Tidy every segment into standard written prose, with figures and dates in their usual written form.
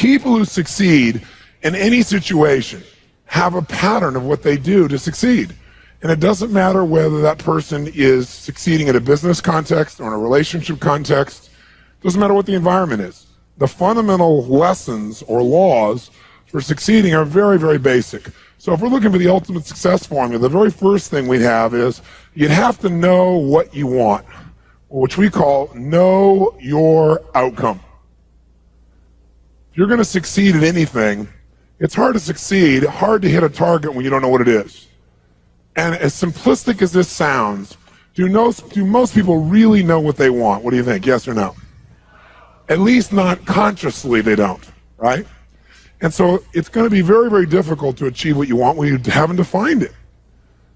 People who succeed in any situation have a pattern of what they do to succeed. And it doesn't matter whether that person is succeeding in a business context or in a relationship context. It doesn't matter what the environment is. The fundamental lessons or laws for succeeding are very, very basic. So if we're looking for the ultimate success formula, the very first thing we'd have is you'd have to know what you want, which we call know your outcome. If you're going to succeed at anything, it's hard to succeed, hard to hit a target when you don't know what it is. And as simplistic as this sounds, do most people really know what they want? What do you think, yes or no? At least not consciously they don't, right? And so it's going to be very, very difficult to achieve what you want when you haven't defined it.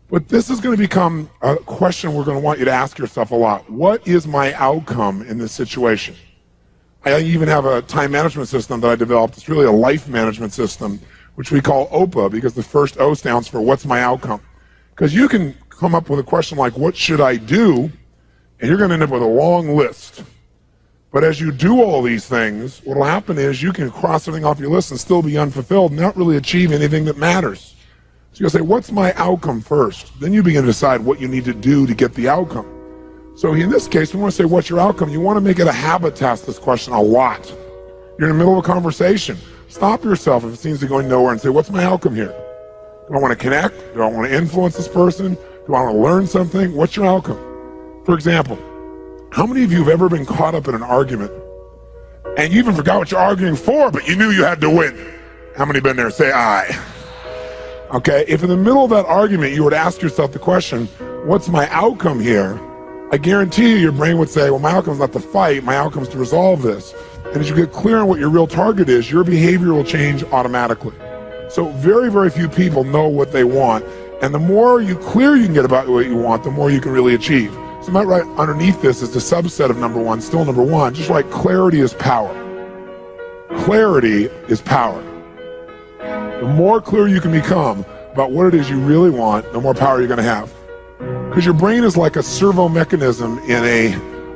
But this is going to become a question we're going to want you to ask yourself a lot. What is my outcome in this situation? I even have a time management system that I developed. It's really a life management system, which we call OPA, because the first O stands for what's my outcome. Because you can come up with a question like, what should I do? And you're going to end up with a long list. But as you do all these things, what will happen is you can cross everything off your list and still be unfulfilled and not really achieve anything that matters. So you'll say, what's my outcome first? Then you begin to decide what you need to do to get the outcome. So in this case, we want to say, what's your outcome? You want to make it a habit to ask this question a lot. You're in the middle of a conversation. Stop yourself if it seems to be going nowhere and say, what's my outcome here? Do I want to connect? Do I want to influence this person? Do I want to learn something? What's your outcome? For example, how many of you have ever been caught up in an argument and you even forgot what you're arguing for, but you knew you had to win? How many been there? Say aye. Okay, if in the middle of that argument you were to ask yourself the question, what's my outcome here? I guarantee you your brain would say, well, my outcome is not to fight, my outcome is to resolve this. And as you get clear on what your real target is, your behavior will change automatically. So very, very few people know what they want. And the more clear you can get about what you want, the more you can really achieve. So right underneath this is the subset of number one, still number one, just like clarity is power. Clarity is power. The more clear you can become about what it is you really want, the more power you're going to have. Because your brain is like a servo mechanism in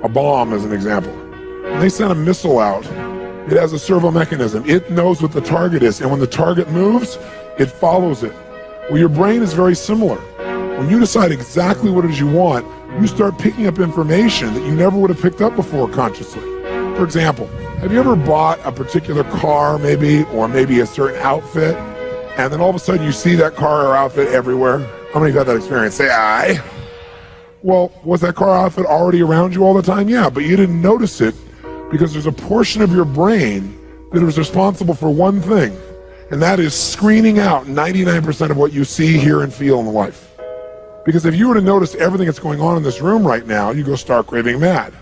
a bomb, as an example. When they send a missile out, it has a servo mechanism. It knows what the target is, and when the target moves, it follows it. Well, your brain is very similar. When you decide exactly what it is you want, you start picking up information that you never would have picked up before consciously. For example, have you ever bought a particular car maybe, or maybe a certain outfit, and then all of a sudden you see that car or outfit everywhere? How many of you had that experience? Say aye. Well, was that car outfit already around you all the time? Yeah, but you didn't notice it because there's a portion of your brain that is responsible for one thing, and that is screening out 99% of what you see, hear, and feel in life. Because if you were to notice everything that's going on in this room right now, you go stark raving mad.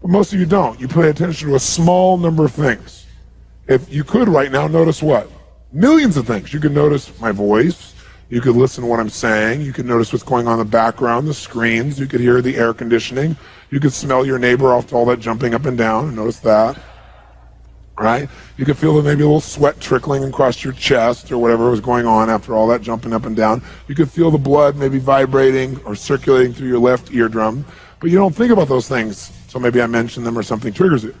But most of you don't. You pay attention to a small number of things. If you could right now, notice what? Millions of things. You could notice my voice. You could listen to what I'm saying. You could notice what's going on in the background, the screens. You could hear the air conditioning. You could smell your neighbor after all that jumping up and down and notice that, right? You could feel maybe a little sweat trickling across your chest or whatever was going on after all that jumping up and down. You could feel the blood maybe vibrating or circulating through your left eardrum, but you don't think about those things. So maybe I mentioned them or something triggers it.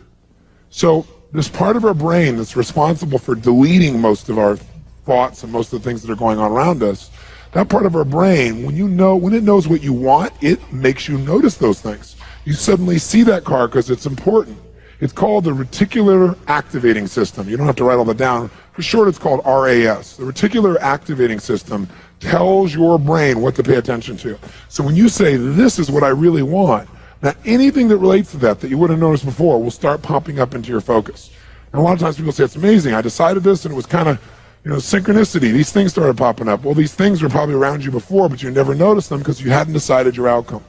So this part of our brain that's responsible for deleting most of our thoughts and most of the things that are going on around us, that part of our brain, when it knows what you want, it makes you notice those things. You suddenly see that car because it's important. It's called the reticular activating system. You don't have to write all that down. For short, it's called RAS. The reticular activating system tells your brain what to pay attention to. So when you say, this is what I really want, now anything that relates to that you wouldn't have noticed before will start popping up into your focus. And a lot of times people say, it's amazing. I decided this and it was kind of, synchronicity. These things started popping up. Well, these things were probably around you before, but you never noticed them because you hadn't decided your outcome.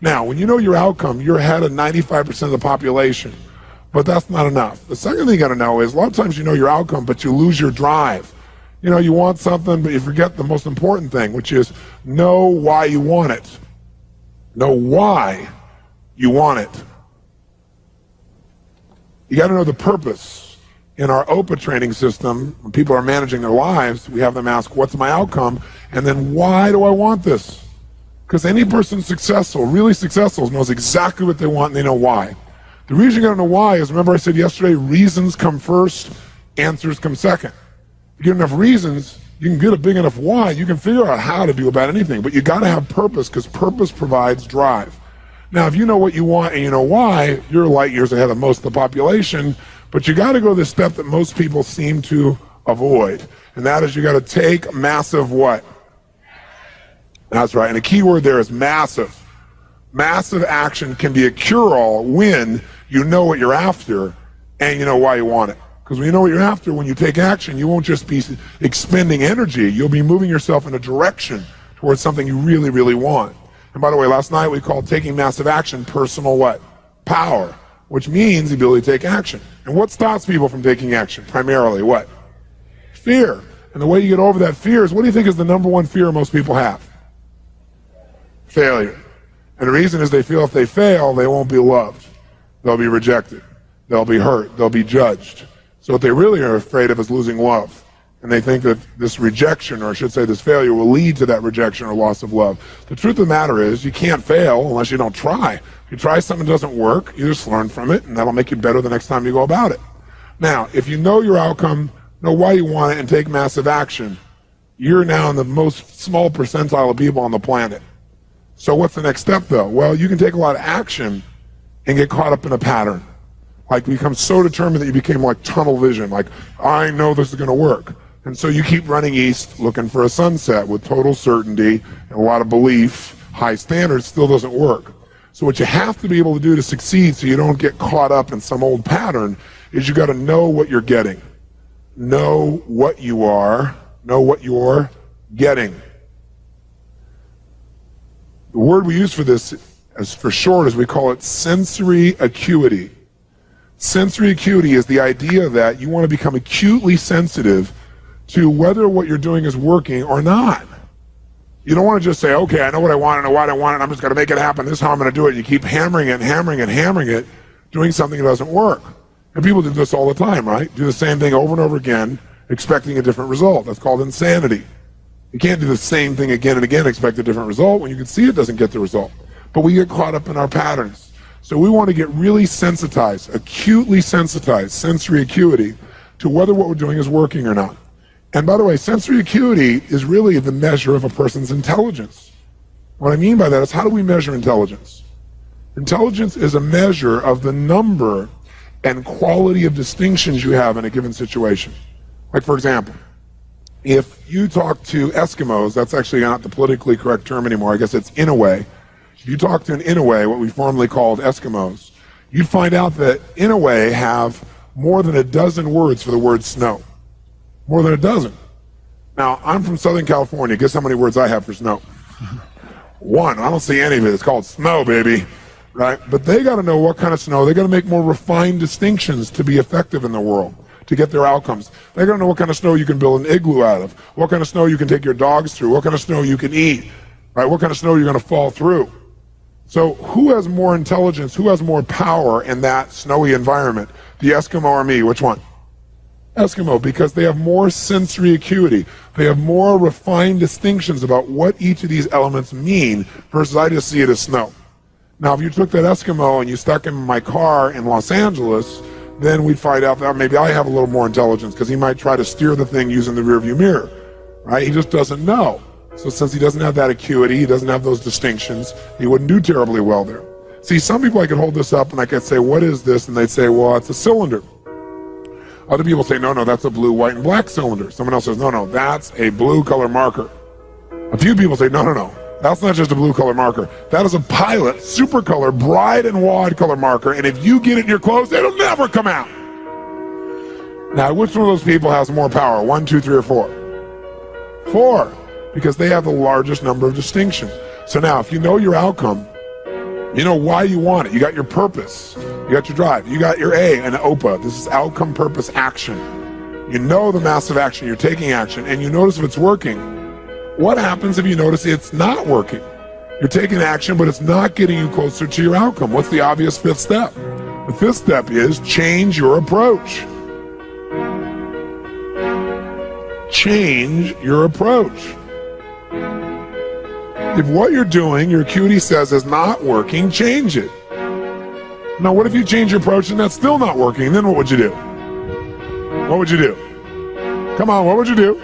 Now, when you know your outcome, you're ahead of 95% of the population, but that's not enough. The second thing you got to know is a lot of times you know your outcome, but you lose your drive. You want something, but you forget the most important thing, which is know why you want it. Know why you want it. You got to know the purpose. In our OPA training system, when people are managing their lives, we have them ask, what's my outcome? And then, why do I want this? Because any person successful, really successful, knows exactly what they want and they know why. The reason you gotta know why is, remember I said yesterday, reasons come first, answers come second. If you get enough reasons, you can get a big enough why, you can figure out how to do about anything. But you got to have purpose, because purpose provides drive. Now, if you know what you want and you know why, you're light years ahead of most of the population, but you got to go the step that most people seem to avoid. And that is, you got to take massive what? That's right. And the key word there is massive. Massive action can be a cure-all when you know what you're after and you know why you want it. Because when you know what you're after, when you take action, you won't just be expending energy. You'll be moving yourself in a direction towards something you really, really want. And by the way, last night we called taking massive action personal what? Power, which means the ability to take action. And what stops people from taking action? Primarily what? Fear. And the way you get over that fear is, what do you think is the number one fear most people have? Failure. And the reason is they feel if they fail, they won't be loved. They'll be rejected. They'll be hurt. They'll be judged. So what they really are afraid of is losing love. And they think that this rejection, or I should say this failure, will lead to that rejection or loss of love. The truth of the matter is, you can't fail unless you don't try. If you try something that doesn't work, you just learn from it, and that'll make you better the next time you go about it. Now, if you know your outcome, know why you want it, and take massive action, you're now in the most small percentile of people on the planet. So what's the next step, though? Well, you can take a lot of action and get caught up in a pattern. Like, become so determined that you became like tunnel vision, like, I know this is going to work. And so you keep running east looking for a sunset with total certainty and a lot of belief, high standards, still doesn't work. So what you have to be able to do to succeed so you don't get caught up in some old pattern is you got to know what you're getting. Know what you are, know what you're getting. The word we use for this, as for short, is we call it sensory acuity. Sensory acuity is the idea that you want to become acutely sensitive to whether what you're doing is working or not. You don't want to just say, okay, I know what I want, I know why I want it, I'm just going to make it happen, this is how I'm going to do it. You keep hammering it and hammering it and hammering it, doing something that doesn't work. And people do this all the time, right? Do the same thing over and over again, expecting a different result. That's called insanity. You can't do the same thing again and again, expect a different result when you can see it doesn't get the result. But we get caught up in our patterns. So we want to get really sensitized, acutely sensitized, sensory acuity, to whether what we're doing is working or not. And by the way, sensory acuity is really the measure of a person's intelligence. What I mean by that is, how do we measure intelligence? Intelligence is a measure of the number and quality of distinctions you have in a given situation. Like, for example, if you talk to Eskimos, that's actually not the politically correct term anymore, I guess it's Inouye. If you talk to an Inouye, what we formerly called Eskimos, you'd find out that Inouye have more than a dozen words for the word snow. More than a dozen. Now, I'm from Southern California. Guess how many words I have for snow? One. I don't see any of it. It's called snow, baby. Right? But they got to know what kind of snow. They got to make more refined distinctions to be effective in the world, to get their outcomes. They got to know what kind of snow you can build an igloo out of, what kind of snow you can take your dogs through, what kind of snow you can eat, right? What kind of snow you're going to fall through. So who has more intelligence, who has more power in that snowy environment? The Eskimo or me? Which one? Eskimo, because they have more sensory acuity. They have more refined distinctions about what each of these elements mean versus I just see it as snow. Now, if you took that Eskimo and you stuck him in my car in Los Angeles, then we'd find out that maybe I have a little more intelligence, because he might try to steer the thing using the rearview mirror, right? He just doesn't know. So since he doesn't have that acuity, he doesn't have those distinctions, he wouldn't do terribly well there. See, some people I could hold this up and I could say, what is this? And they'd say, well, it's a cylinder. Other people say, no, that's a blue, white, and black cylinder. Someone else says, no, that's a blue color marker. A few people say, no, that's not just a blue color marker. That is a Pilot super color, bride and wad color marker, and if you get it in your clothes, it'll never come out. Now, which one of those people has more power? 1, 2, 3, or 4? 4, because they have the largest number of distinctions. So now, if you know your outcome, you know why you want it. You got your purpose. You got your drive. You got your A and OPA. This is outcome, purpose, action. You know the massive action. You're taking action, and you notice if it's working. What happens if you notice it's not working? You're taking action, but it's not getting you closer to your outcome. What's the obvious 5th step? The 5th step is change your approach. Change your approach. If what you're doing, your acuity says, is not working, change it. Now, what if you change your approach and that's still not working? Then what would you do? what would you do? Come on, what would you do?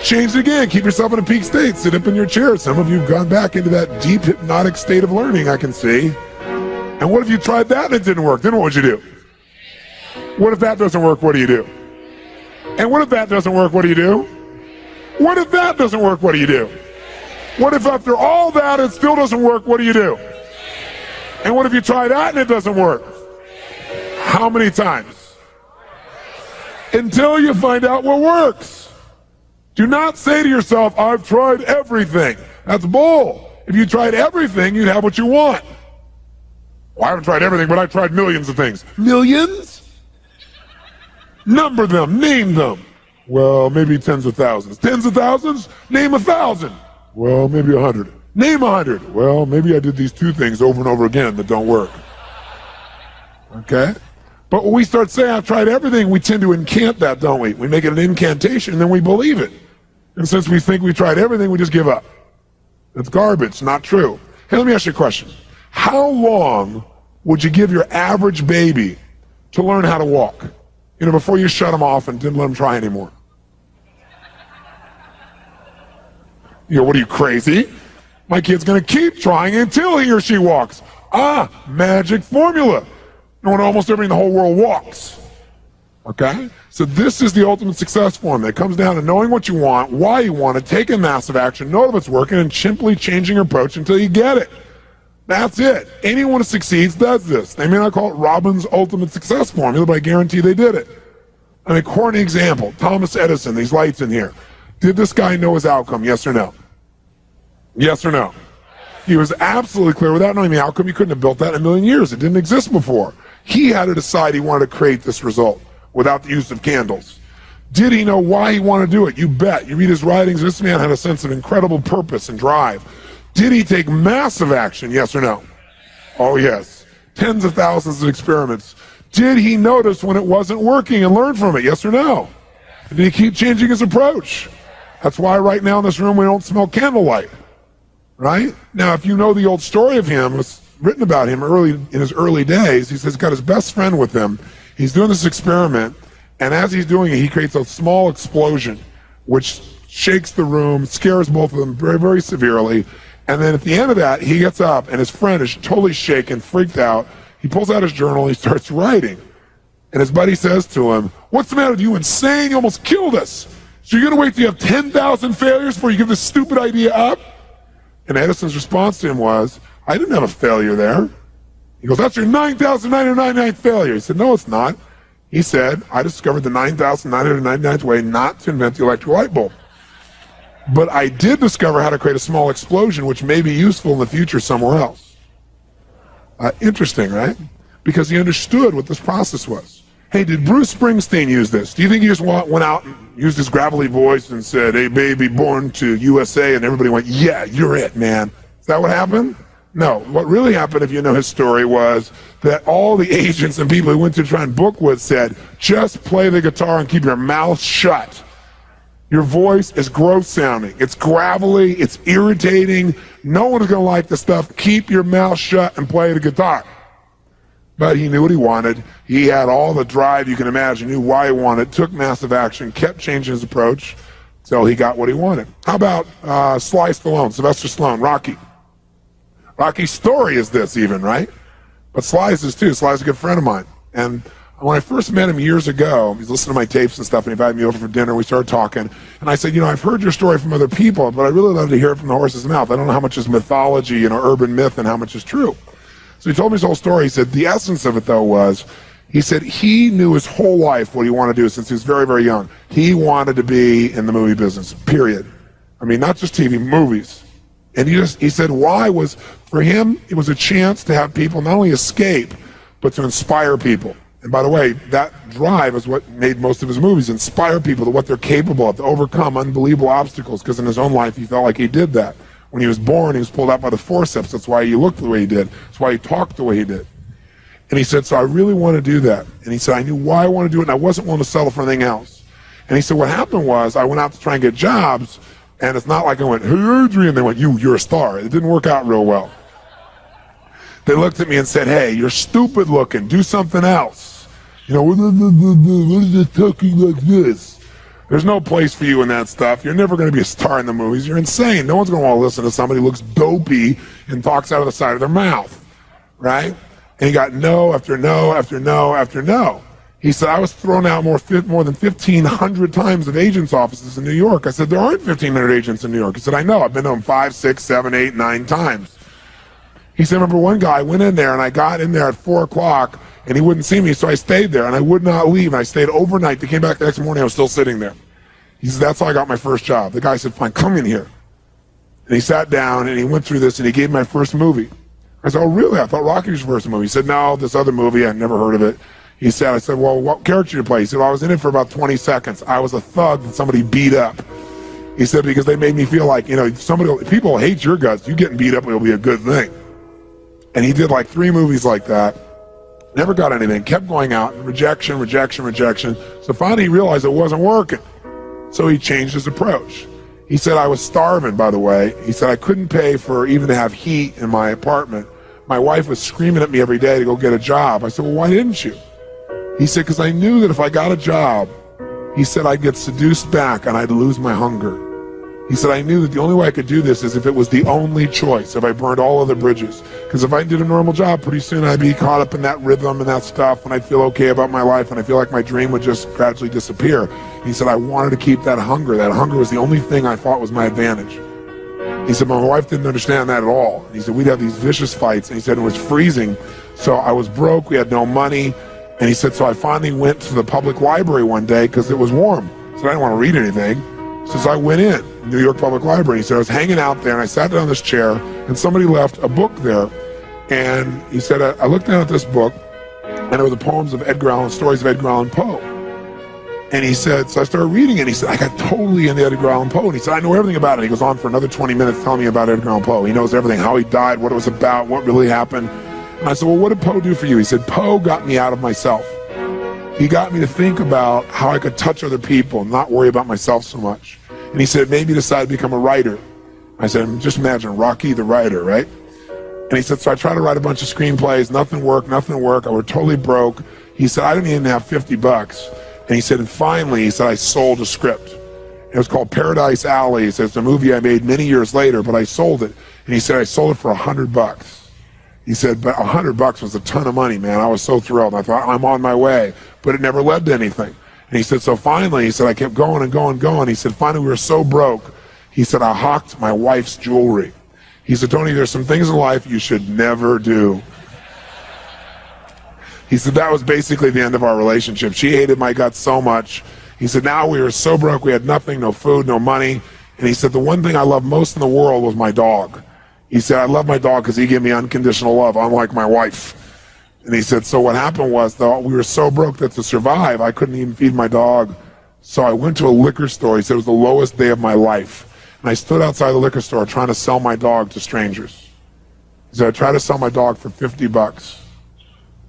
Change it again. Keep yourself in a peak state. Sit up in your chair. Some of you have gone back into that deep hypnotic state of learning, I can see. And what if you tried that and it didn't work? Then what would you do? What if that doesn't work? What do you do? And what if that doesn't work? What do you do? What if that doesn't work? What do you do? What if after all that it still doesn't work? What do you do? And what if you try that and it doesn't work? How many times? Until you find out what works. Do not say to yourself, I've tried everything. That's bull. If you tried everything, you'd have what you want. Well, I haven't tried everything, but I've tried millions of things. Millions? Number them, name them. Well, maybe tens of thousands. Tens of thousands? Name 1,000. Well, maybe 100. Name 100. Well, maybe I did these 2 things over and over again that don't work. Okay? But when we start saying, I've tried everything, we tend to incant that, don't we? We make it an incantation, and then we believe it. And since we think we tried everything, we just give up. That's garbage, not true. Hey, let me ask you a question. How long would you give your average baby to learn how to walk? You know, before you shut them off and didn't let them try anymore. You know, what are you, crazy? My kid's going to keep trying until he or she walks. Magic formula. When almost everybody in the whole world walks. Okay? So this is the ultimate success formula. It comes down to knowing what you want, why you want it, taking massive action, know if it's working, and simply changing your approach until you get it. That's it. Anyone who succeeds does this. They may not call it Robbins' ultimate success formula, but I guarantee they did it. I mean, corny example. Thomas Edison, these lights in here. Did this guy know his outcome? Yes or no? Yes or no? He was absolutely clear. Without knowing the outcome, he couldn't have built that in a million years. It didn't exist before. He had to decide he wanted to create this result without the use of candles. Did he know why he wanted to do it? You bet. You read his writings, this man had a sense of incredible purpose and drive. Did he take massive action? Yes or no? Oh, yes. Tens of thousands of experiments. Did he notice when it wasn't working and learn from it? Yes or no? Did he keep changing his approach? That's why right now in this room we don't smell candlelight. Right? Now, if you know the old story of him, it's written about him in his early days. He says he's got his best friend with him. He's doing this experiment, and as he's doing it, he creates a small explosion, which shakes the room, scares both of them very, very severely. And then at the end of that, he gets up, and his friend is totally shaken, freaked out. He pulls out his journal, and he starts writing. And his buddy says to him, "What's the matter with you? Insane? You almost killed us. So you're going to wait till you have 10,000 failures before you give this stupid idea up?" And Edison's response to him was, "I didn't have a failure there." He goes, "That's your 9,999th failure." He said, "No, it's not." He said, "I discovered the 9,999th way not to invent the electric light bulb. But I did discover how to create a small explosion which may be useful in the future somewhere else." Interesting, right? Because he understood what this process was. Hey, did Bruce Springsteen use this? Do you think he just went out and used his gravelly voice and said, "Hey, baby, born to USA," and everybody went, "Yeah, you're it, man"? Is that what happened? No. What really happened, if you know his story, was that all the agents and people he went to try and book with said, "Just play the guitar and keep your mouth shut. Your voice is gross sounding. It's gravelly. It's irritating. No one is going to like the stuff. Keep your mouth shut and play the guitar." But he knew what he wanted. He had all the drive you can imagine, knew why he wanted, took massive action, kept changing his approach until he got what he wanted. How about Sylvester Stallone, Rocky? Rocky's story is this even, right? But Sly's is too. Sly's a good friend of mine. And when I first met him years ago, he's listening to my tapes and stuff, and he invited me over for dinner. We started talking. And I said, I've heard your story from other people, but I really love to hear it from the horse's mouth. I don't know how much is mythology, urban myth, and how much is true. So he told me his whole story. He said the essence of it, though, was, he said he knew his whole life what he wanted to do since he was very, very young. He wanted to be in the movie business, period. I mean, not just TV, movies. And he said why was, for him, it was a chance to have people not only escape, but to inspire people. And by the way, that drive is what made most of his movies, inspire people to what they're capable of, to overcome unbelievable obstacles, because in his own life, he felt like he did that. When he was born, he was pulled out by the forceps. That's why he looked the way he did. That's why he talked the way he did. And he said, so I really want to do that. And he said, I knew why I wanted to do it, and I wasn't willing to settle for anything else. And he said, what happened was, I went out to try and get jobs, and it's not like I went, hey, Adrian, they went, you're a star. It didn't work out real well. They looked at me and said, hey, you're stupid looking. Do something else. what is it talking like this? There's no place for you in that stuff. You're never going to be a star in the movies. You're insane. No one's going to want to listen to somebody who looks dopey and talks out of the side of their mouth, right? And he got no after no after no after no. He said, I was thrown out more than 1,500 times at agents' offices in New York. I said, there aren't 1,500 agents in New York. He said, I know. I've been to them 5, 6, 7, 8, 9 times. He said, I remember one guy went in there, and I got in there at 4 o'clock, and he wouldn't see me, so I stayed there, and I would not leave. And I stayed overnight. They came back the next morning. I was still sitting there. He said, that's how I got my first job. The guy said, fine, come in here. And he sat down, and he went through this, and he gave me my first movie. I said, oh, really? I thought Rocky was your first movie. He said, no, this other movie, I'd never heard of it. I said, well, what character did you play? He said, well, I was in it for about 20 seconds. I was a thug that somebody beat up. He said, because they made me feel like, people hate your guts. You getting beat up will be a good thing. And he did like 3 movies like that. Never got anything. Kept going out. Rejection, rejection, rejection. So finally he realized it wasn't working. So he changed his approach. He said, I was starving, by the way. He said, I couldn't pay for even to have heat in my apartment. My wife was screaming at me every day to go get a job. I said, well, why didn't you? He said, because I knew that if I got a job, he said, I'd get seduced back and I'd lose my hunger. He said, I knew that the only way I could do this is if it was the only choice, if I burned all other bridges. Because if I did a normal job, pretty soon I'd be caught up in that rhythm and that stuff, and I'd feel okay about my life, and I feel like my dream would just gradually disappear. He said, I wanted to keep that hunger. That hunger was the only thing I thought was my advantage. He said, my wife didn't understand that at all. He said, we'd have these vicious fights, and he said, it was freezing, so I was broke, we had no money. And he said, so I finally went to the public library one day because it was warm. So I didn't want to read anything. So I went in, New York Public Library. He said, I was hanging out there and I sat down on this chair and somebody left a book there. And he said, I looked down at this book and it were the poems of Edgar Allan, stories of Edgar Allan Poe. And he said, so I started reading it. And he said, I got totally into Edgar Allan Poe. And he said, I know everything about it. He goes on for another 20 minutes telling me about Edgar Allan Poe. He knows everything, how he died, what it was about, what really happened. And I said, well, what did Poe do for you? He said, Poe got me out of myself. He got me to think about how I could touch other people and not worry about myself so much. And he said, it made me decide to become a writer. I said, just imagine Rocky the writer, right? And he said, so I tried to write a bunch of screenplays, nothing worked. I was totally broke. He said, I didn't even have $50. And he said, and finally, he said, I sold a script. It was called Paradise Alley. He said, it's a movie I made many years later, but I sold it. And he said, I sold it for $100. He said, but $100 was a ton of money, man. I was so thrilled. I thought, I'm on my way. But it never led to anything. And he said, so finally, he said, I kept going and going and going. He said, finally, we were so broke. He said, I hawked my wife's jewelry. He said, Tony, there's some things in life you should never do. He said, that was basically the end of our relationship. She hated my guts so much. He said, now we were so broke, we had nothing, no food, no money. And he said, the one thing I loved most in the world was my dog. He said, I love my dog because he gave me unconditional love, unlike my wife. And he said, so what happened was, though, we were so broke that to survive, I couldn't even feed my dog. So I went to a liquor store. He said, it was the lowest day of my life. And I stood outside the liquor store trying to sell my dog to strangers. He said, I tried to sell my dog for $50.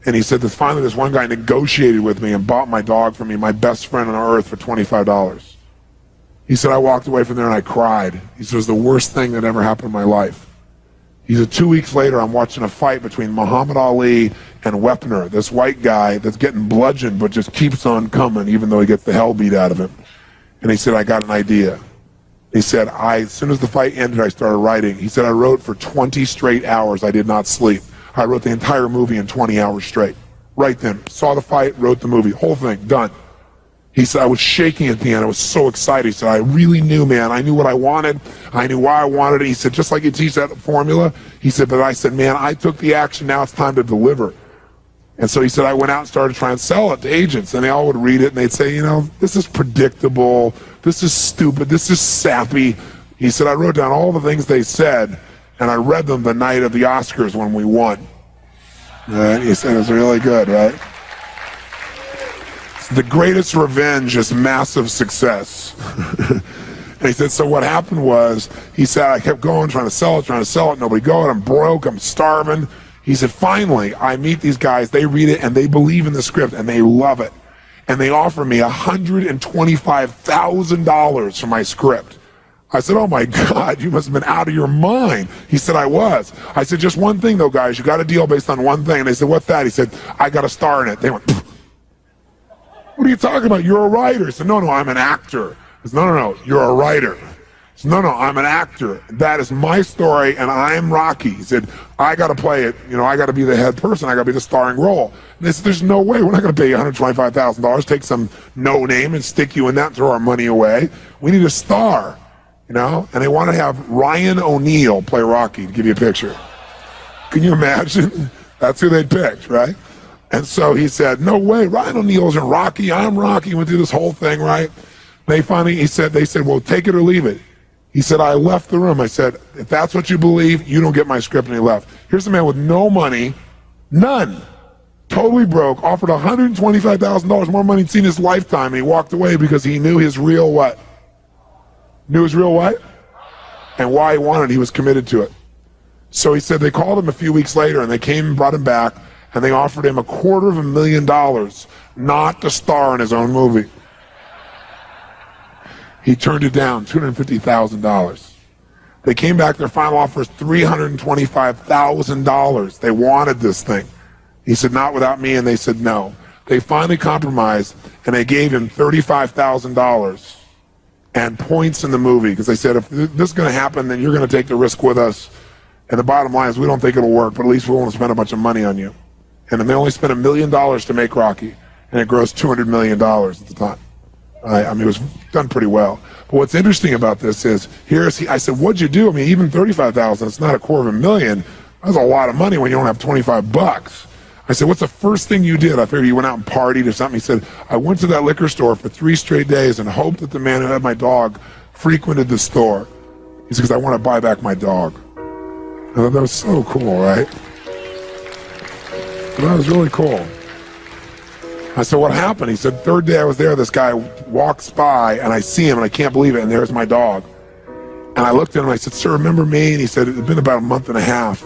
And he said that finally this one guy negotiated with me and bought my dog for me, my best friend on earth, for $25. He said, I walked away from there and I cried. He said, it was the worst thing that ever happened in my life. He said, 2 weeks later, I'm watching a fight between Muhammad Ali and Wepner, this white guy that's getting bludgeoned but just keeps on coming even though he gets the hell beat out of him. And he said, I got an idea. He said, as soon as the fight ended, I started writing. He said, I wrote for 20 straight hours. I did not sleep. I wrote the entire movie in 20 hours straight. Right then. Saw the fight, wrote the movie. Whole thing, done. He said, I was shaking at the end. I was so excited. He said, I really knew, man. I knew what I wanted. I knew why I wanted it. He said, just like you teach that formula. He said, but I said, man, I took the action. Now it's time to deliver. And so he said, I went out and started trying to sell it to agents. And they all would read it and they'd say, this is predictable. This is stupid. This is sappy. He said, I wrote down all the things they said and I read them the night of the Oscars when we won. And he said, it was really good, right? The greatest revenge is massive success. And he said, so what happened was, he said, I kept going, trying to sell it, nobody going, I'm broke, I'm starving. He said, finally, I meet these guys, they read it, and they believe in the script, and they love it. And they offer me $125,000 for my script. I said, oh my God, you must have been out of your mind. He said, I was. I said, just one thing though, guys, you got a deal based on one thing. And they said, what's that? He said, I got a star in it. They went, pfft. What are you talking about? You're a writer. He said, no, I'm an actor. He said, no, you're a writer. He said, no, I'm an actor. That is my story, and I'm Rocky. He said, I got to play it. I got to be the head person. I got to be the starring role. And they said, there's no way. We're not going to pay you $125,000, take some no name and stick you in that and throw our money away. We need a star, And they want to have Ryan O'Neal play Rocky, to give you a picture. Can you imagine? That's who they picked, right? And so he said, no way, Ryan O'Neal's in Rocky, I'm Rocky, went through this whole thing, right? They said, well, take it or leave it. He said, I left the room. I said, if that's what you believe, you don't get my script, and he left. Here's a man with no money, none, totally broke, offered $125,000, more money he'd seen in his lifetime, and he walked away because he knew his real what? Knew his real what? And why he wanted it, he was committed to it. So he said they called him a few weeks later, and they came and brought him back, and they offered him $250,000 not to star in his own movie. He turned it down, $250,000. They came back, their final offer was $325,000. They wanted this thing. He said, not without me, and they said no. They finally compromised, and they gave him $35,000 and points in the movie, because they said, if this is going to happen, then you're going to take the risk with us. And the bottom line is, we don't think it'll work, but at least we won't spend a bunch of money on you. And then they only spent $1 million to make Rocky, and it grossed $200 million at the time. I mean, it was done pretty well. But what's interesting about this is, I said, what'd you do? I mean, even $35,000, it's not $250,000. That's a lot of money when you don't have 25 bucks. I said, what's the first thing you did? I figured you went out and partied or something. He said, I went to that liquor store for 3 straight days and hoped that the man who had my dog frequented the store. He said, because I want to buy back my dog. I thought that was so cool, right? That was really cool. I said, what happened? He said, third day I was there, this guy walks by, and I see him, and I can't believe it, and there's my dog. And I looked at him, and I said, sir, remember me? And he said, it had been about a month and a half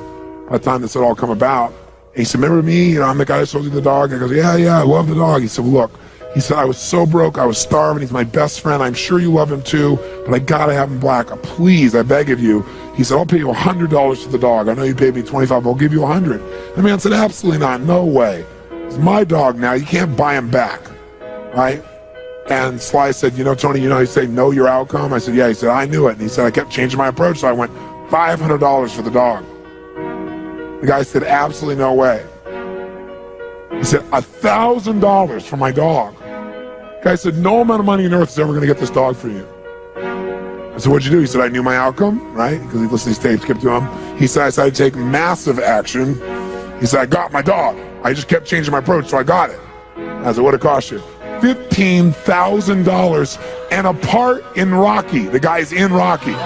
by the time this had all come about. And he said, remember me? I'm the guy who sold you the dog. I goes, yeah, I love the dog. He said, look, he said, I was so broke, I was starving. He's my best friend. I'm sure you love him too, but I gotta have him black. Please, I beg of you. He said, I'll pay you $100 for the dog. I know you paid me $25, but I'll give you $100. The man said, absolutely not, no way. It's my dog now, you can't buy him back, right? And Sly said, Tony, you say know your outcome? I said, yeah. He said, I knew it. And he said, I kept changing my approach, so I went $500 for the dog. The guy said, absolutely no way. He said, $1,000 for my dog. The guy said, no amount of money on earth is ever going to get this dog for you. I said, what'd you do? He said, I knew my outcome, right? Because he listened to these tapes, kept to him. He said, I decided to take massive action. He said, I got my dog. I just kept changing my approach, so I got it. I said, what'd it cost you? $15,000 and a part in Rocky. The guy's in Rocky.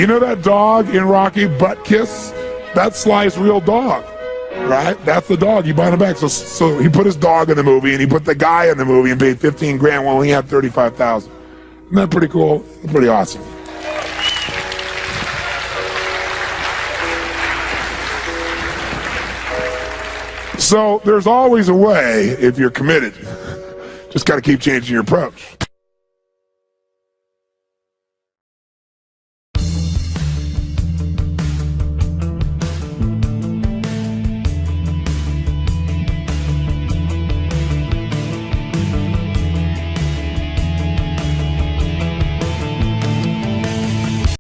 You know that dog in Rocky, Butt Kiss? That's Sly's real dog, right? That's the dog. He bought him back. So he put his dog in the movie, and he put the guy in the movie and paid $15,000 while he had $35,000. Isn't that pretty cool? Pretty awesome. So there's always a way if you're committed. Just got to keep changing your approach.